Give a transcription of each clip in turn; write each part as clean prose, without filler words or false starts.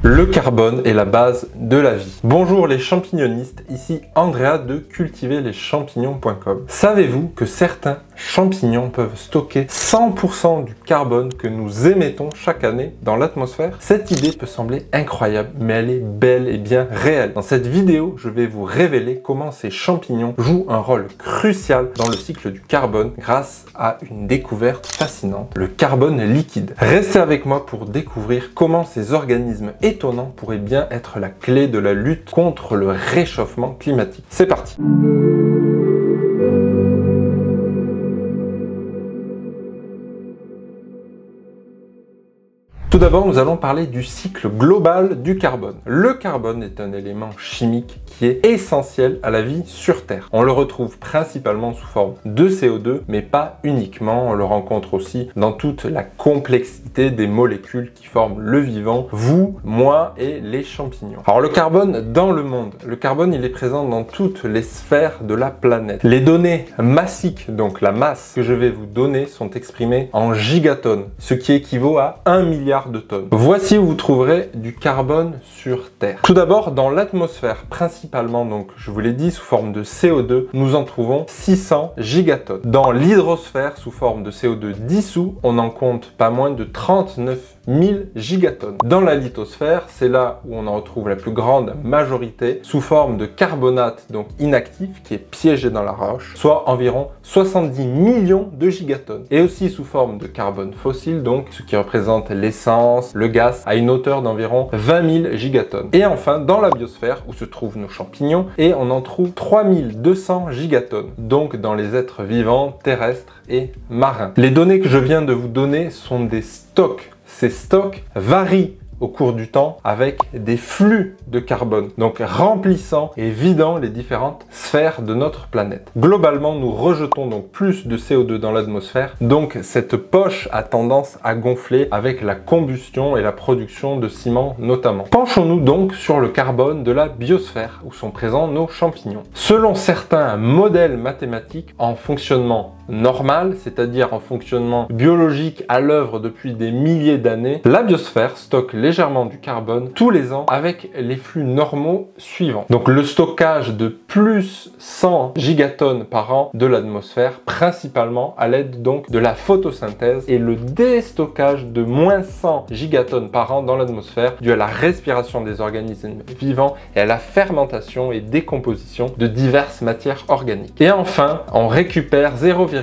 Le carbone est la base de la vie. Bonjour les champignonistes, ici Andrea de cultiverleschampignons.com. Savez-vous que certains champignons peuvent stocker 100% du carbone que nous émettons chaque année dans l'atmosphère? Cette idée peut sembler incroyable, mais elle est bel et bien réelle. Dans cette vidéo, je vais vous révéler comment ces champignons jouent un rôle crucial dans le cycle du carbone grâce à une découverte fascinante, le carbone liquide. Restez avec moi pour découvrir comment ces organismes étonnants pourraient bien être la clé de la lutte contre le réchauffement climatique. C'est parti! Tout d'abord, nous allons parler du cycle global du carbone. Le carbone est un élément chimique qui est essentiel à la vie sur Terre. On le retrouve principalement sous forme de CO2, mais pas uniquement. On le rencontre aussi dans toute la complexité des molécules qui forment le vivant, vous, moi et les champignons. Alors le carbone dans le monde. Le carbone, il est présent dans toutes les sphères de la planète. Les données massiques, donc la masse que je vais vous donner, sont exprimées en gigatonnes, ce qui équivaut à 1 milliard de tonnes. Voici où vous trouverez du carbone sur Terre. Tout d'abord, dans l'atmosphère, principalement, donc je vous l'ai dit, sous forme de CO2, nous en trouvons 600 gigatonnes. Dans l'hydrosphère, sous forme de CO2 dissous, on en compte pas moins de 39 000 gigatonnes. Dans la lithosphère, c'est là où on en retrouve la plus grande majorité, sous forme de carbonate, donc inactif, qui est piégé dans la roche, soit environ 70 millions de gigatonnes. Et aussi sous forme de carbone fossile, donc ce qui représente l'essence, le gaz, à une hauteur d'environ 20 000 gigatonnes. Et enfin, dans la biosphère, où se trouvent nos champignons, et on en trouve 3200 gigatonnes, donc dans les êtres vivants, terrestres et marins. Les données que je viens de vous donner sont des stocks. Ces stocks varient au cours du temps avec des flux de carbone, donc remplissant et vidant les différentes sphères de notre planète. Globalement, nous rejetons donc plus de CO2 dans l'atmosphère, donc cette poche a tendance à gonfler avec la combustion et la production de ciment notamment. Penchons-nous donc sur le carbone de la biosphère, où sont présents nos champignons. Selon certains modèles mathématiques en fonctionnement normal, c'est-à-dire en fonctionnement biologique à l'œuvre depuis des milliers d'années, la biosphère stocke légèrement du carbone tous les ans avec les flux normaux suivants. Donc le stockage de plus 100 gigatonnes par an de l'atmosphère, principalement à l'aide donc de la photosynthèse, et le déstockage de moins 100 gigatonnes par an dans l'atmosphère dû à la respiration des organismes vivants et à la fermentation et décomposition de diverses matières organiques. Et enfin, on récupère 0,01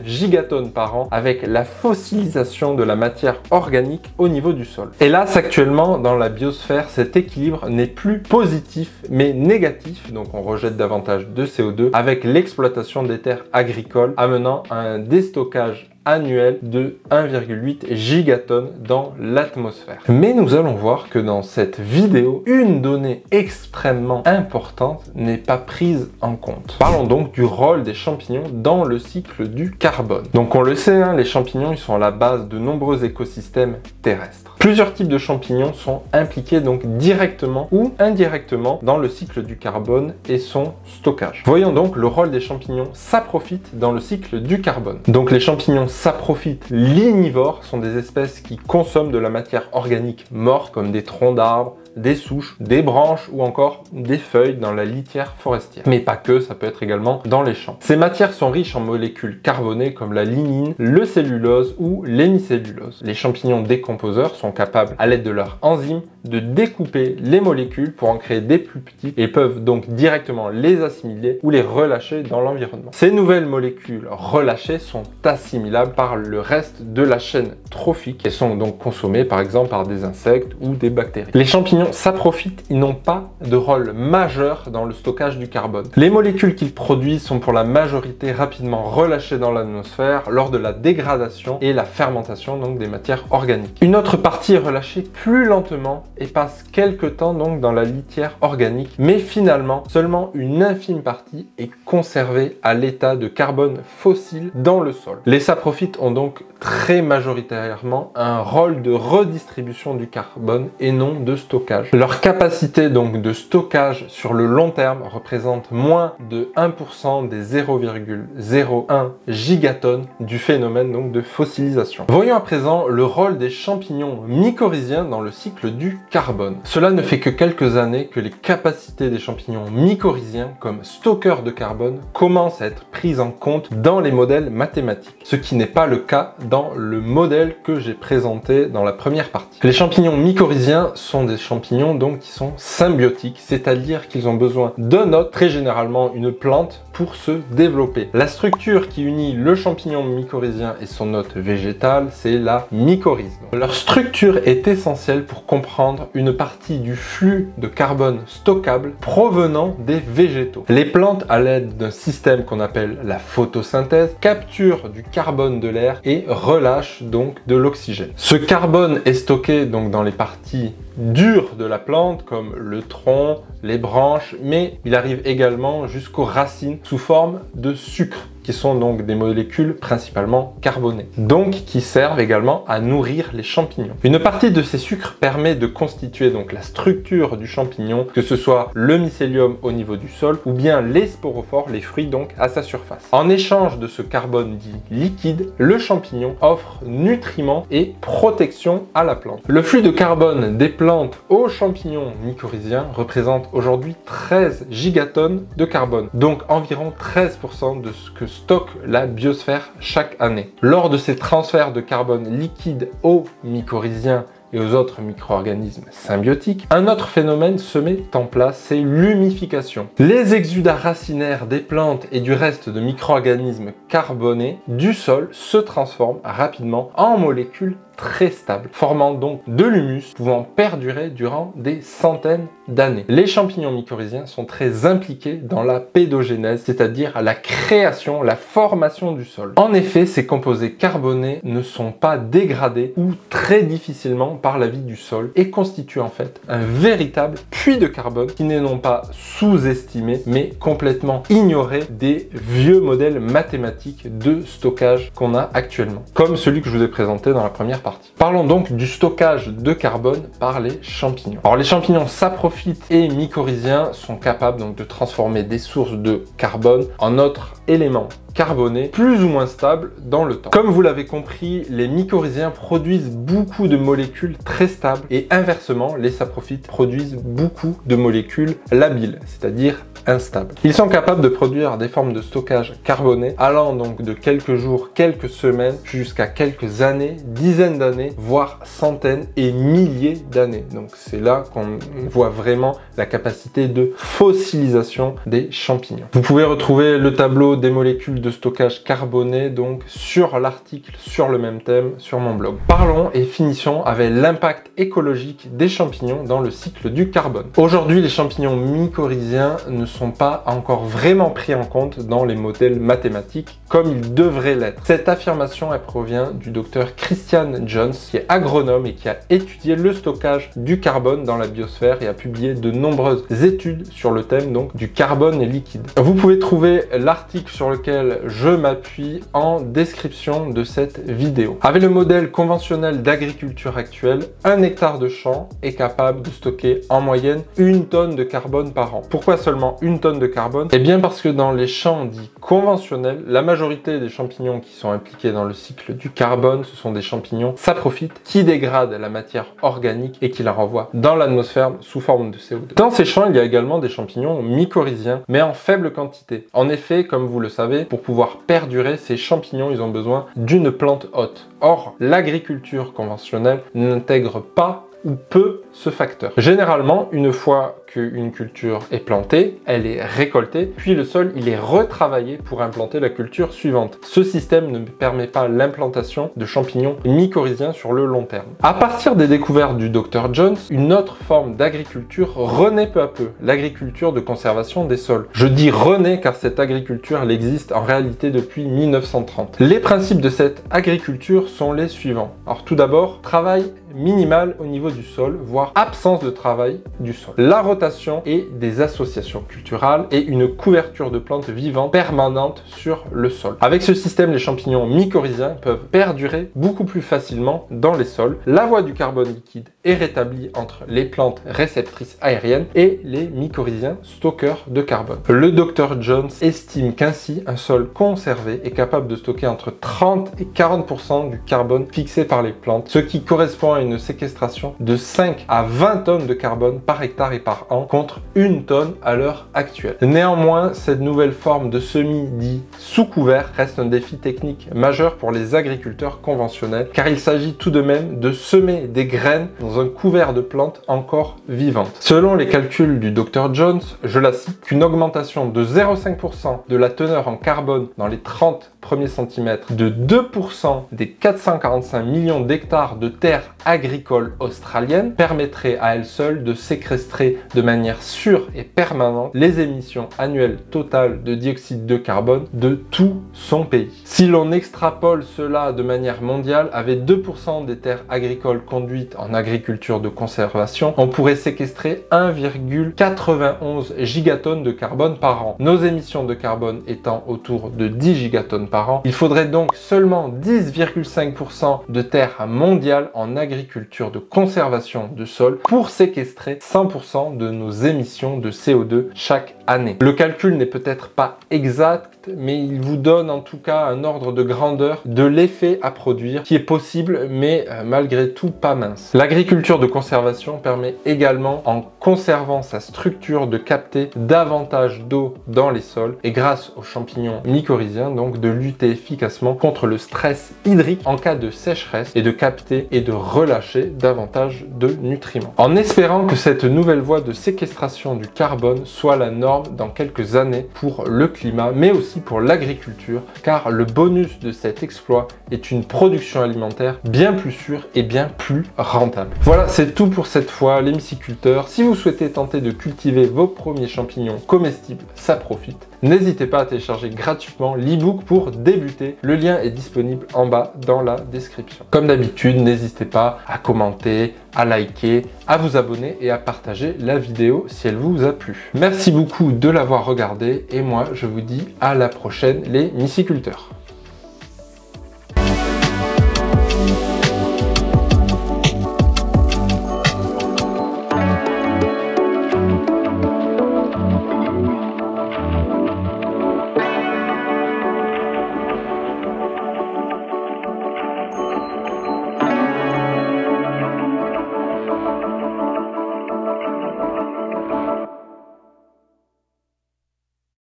gigatonne par an avec la fossilisation de la matière organique au niveau du sol. Hélas, actuellement, dans la biosphère, cet équilibre n'est plus positif, mais négatif, donc on rejette davantage de CO2 avec l'exploitation des terres agricoles, amenant à un déstockage annuel de 1,8 gigatonnes dans l'atmosphère. Mais nous allons voir que dans cette vidéo, une donnée extrêmement importante n'est pas prise en compte. Parlons donc du rôle des champignons dans le cycle du carbone. Donc on le sait, hein, les champignons, ils sont à la base de nombreux écosystèmes terrestres. Plusieurs types de champignons sont impliqués donc directement ou indirectement dans le cycle du carbone et son stockage. Voyons donc le rôle des champignons saprophytes dans le cycle du carbone. Donc les champignons saprophytes lignivores sont des espèces qui consomment de la matière organique morte comme des troncs d'arbres, des souches, des branches ou encore des feuilles dans la litière forestière. Mais pas que, ça peut être également dans les champs. Ces matières sont riches en molécules carbonées comme la lignine, le cellulose ou l'hémicellulose. Les champignons décomposeurs sont capables, à l'aide de leurs enzymes, de découper les molécules pour en créer des plus petites et peuvent donc directement les assimiler ou les relâcher dans l'environnement. Ces nouvelles molécules relâchées sont assimilables par le reste de la chaîne trophique et sont donc consommées par exemple par des insectes ou des bactéries. Les champignons saprophytes, ils n'ont pas de rôle majeur dans le stockage du carbone. Les molécules qu'ils produisent sont pour la majorité rapidement relâchées dans l'atmosphère lors de la dégradation et la fermentation donc des matières organiques. Une autre partie est relâchée plus lentement et passent quelque temps donc dans la litière organique, mais finalement seulement une infime partie est conservée à l'état de carbone fossile dans le sol. Les saprophytes ont donc très majoritairement un rôle de redistribution du carbone et non de stockage. Leur capacité donc de stockage sur le long terme représente moins de 1% des 0,01 gigatonnes du phénomène donc de fossilisation. Voyons à présent le rôle des champignons mycorhiziens dans le cycle du carbone. Cela ne fait que quelques années que les capacités des champignons mycorhiziens comme stockeurs de carbone commencent à être prises en compte dans les modèles mathématiques, ce qui n'est pas le cas dans le modèle que j'ai présenté dans la première partie. Les champignons mycorhiziens sont des champignons donc qui sont symbiotiques, c'est-à-dire qu'ils ont besoin d'un hôte, très généralement une plante, pour se développer. La structure qui unit le champignon mycorhizien et son hôte végétal, c'est la mycorhize. Leur structure est essentielle pour comprendre une partie du flux de carbone stockable provenant des végétaux. Les plantes, à l'aide d'un système qu'on appelle la photosynthèse, capturent du carbone de l'air et relâchent donc de l'oxygène. Ce carbone est stocké donc dans les parties dures de la plante comme le tronc, les branches, mais il arrive également jusqu'aux racines sous forme de sucre, qui sont donc des molécules principalement carbonées, donc qui servent également à nourrir les champignons. Une partie de ces sucres permet de constituer donc la structure du champignon, que ce soit le mycélium au niveau du sol ou bien les sporophores, les fruits donc à sa surface. En échange de ce carbone dit liquide, le champignon offre nutriments et protection à la plante. Le flux de carbone des plantes aux champignons mycorhiziens représente aujourd'hui 13 gigatonnes de carbone, donc environ 13% de ce que stocke la biosphère chaque année. Lors de ces transferts de carbone liquide aux mycorhiziens et aux autres micro-organismes symbiotiques, un autre phénomène se met en place, c'est l'humification. Les exudats racinaires des plantes et du reste de micro-organismes carbonés du sol se transforment rapidement en molécules très stables, formant donc de l'humus pouvant perdurer durant des centaines d'années. Les champignons mycorhiziens sont très impliqués dans la pédogénèse, c'est-à-dire la création, la formation du sol. En effet, ces composés carbonés ne sont pas dégradés ou très difficilement par la vie du sol et constituent en fait un véritable puits de carbone qui n'est non pas sous-estimé mais complètement ignoré des vieux modèles mathématiques de stockage qu'on a actuellement, comme celui que je vous ai présenté dans la première partie. Parlons donc du stockage de carbone par les champignons. Alors les champignons saprophytes et mycorhiziens sont capables donc de transformer des sources de carbone en autres éléments carbonés plus ou moins stables dans le temps. Comme vous l'avez compris, les mycorhiziens produisent beaucoup de molécules très stables et inversement, les saprophytes produisent beaucoup de molécules labiles, c'est-à-dire instables. Ils sont capables de produire des formes de stockage carboné allant donc de quelques jours, quelques semaines jusqu'à quelques années, dizaines d'années, voire centaines et milliers d'années. Donc c'est là qu'on voit vraiment la capacité de fossilisation des champignons. Vous pouvez retrouver le tableau des molécules de stockage carboné donc sur l'article sur le même thème sur mon blog. Parlons et finissons avec l'impact écologique des champignons dans le cycle du carbone. Aujourd'hui, les champignons mycorhiziens ne sont pas encore vraiment pris en compte dans les modèles mathématiques comme ils devraient l'être. Cette affirmation, elle provient du docteur Christian Jones, qui est agronome et qui a étudié le stockage du carbone dans la biosphère et a publié de nombreuses études sur le thème donc du carbone liquide. Vous pouvez trouver l'article sur lequel je m'appuie en description de cette vidéo. Avec le modèle conventionnel d'agriculture actuelle, un hectare de champ est capable de stocker en moyenne 1 tonne de carbone par an. Pourquoi seulement 1 tonne de carbone? Eh bien parce que dans les champs dits conventionnels, la majorité des champignons qui sont impliqués dans le cycle du carbone, ce sont des champignons saprophytes qui dégradent la matière organique et qui la renvoient dans l'atmosphère sous forme de CO2. Dans ces champs, il y a également des champignons mycorhiziens, mais en faible quantité. En effet, comme vous le savez, pour pouvoir perdurer, ces champignons, ils ont besoin d'une plante hôte. Or, l'agriculture conventionnelle n'intègre pas ou peu ce facteur. Généralement, une fois qu'une culture est plantée, elle est récoltée, puis le sol il est retravaillé pour implanter la culture suivante. Ce système ne permet pas l'implantation de champignons mycorhiziens sur le long terme. À partir des découvertes du Dr Jones, une autre forme d'agriculture renaît peu à peu, l'agriculture de conservation des sols. Je dis renaît car cette agriculture elle existe en réalité depuis 1930. Les principes de cette agriculture sont les suivants. Alors tout d'abord, travail minimale au niveau du sol, voire absence de travail du sol. La rotation et des associations culturales et une couverture de plantes vivantes permanente sur le sol. Avec ce système, les champignons mycorhiziens peuvent perdurer beaucoup plus facilement dans les sols. La voie du carbone liquide est rétablie entre les plantes réceptrices aériennes et les mycorhiziens stockeurs de carbone. Le Dr Jones estime qu'ainsi un sol conservé est capable de stocker entre 30 et 40% du carbone fixé par les plantes, ce qui correspond à une séquestration de 5 à 20 tonnes de carbone par hectare et par an contre 1 tonne à l'heure actuelle. Néanmoins, cette nouvelle forme de semis dit sous couvert reste un défi technique majeur pour les agriculteurs conventionnels, car il s'agit tout de même de semer des graines dans un couvert de plantes encore vivantes. Selon les calculs du Dr Jones, je la cite, qu'une augmentation de 0,5% de la teneur en carbone dans les 30 premiers centimètres, de 2% des 445 millions d'hectares de terres agricoles australiennes permettrait à elle seule de séquestrer de manière sûre et permanente les émissions annuelles totales de dioxyde de carbone de tout son pays. Si l'on extrapole cela de manière mondiale, avec 2% des terres agricoles conduites en agriculture de conservation, on pourrait séquestrer 1,91 gigatonnes de carbone par an. Nos émissions de carbone étant autour de 10 gigatonnes par an, il faudrait donc seulement 10,5% de terres mondiales en agriculture de conservation de sol pour séquestrer 100% de nos émissions de CO2 chaque année. Le calcul n'est peut-être pas exact, mais il vous donne en tout cas un ordre de grandeur de l'effet à produire qui est possible, mais malgré tout pas mince. L'agriculture de conservation permet également, en conservant sa structure, de capter davantage d'eau dans les sols et grâce aux champignons mycorhiziens, donc de lutter efficacement contre le stress hydrique en cas de sécheresse et de capter et de relâcher davantage de nutriments. En espérant que cette nouvelle voie de séquestration du carbone soit la norme dans quelques années pour le climat, mais aussi pour l'agriculture, car le bonus de cet exploit est une production alimentaire bien plus sûre et bien plus rentable. Voilà, c'est tout pour cette fois, les myciculteurs. Si vous souhaitez tenter de cultiver vos premiers champignons comestibles, ça profite. N'hésitez pas à télécharger gratuitement l'e-book pour débuter. Le lien est disponible en bas dans la description. Comme d'habitude, n'hésitez pas à commenter, à liker, à vous abonner et à partager la vidéo si elle vous a plu. Merci beaucoup de l'avoir regardé et moi je vous dis à la prochaine les myciculteurs.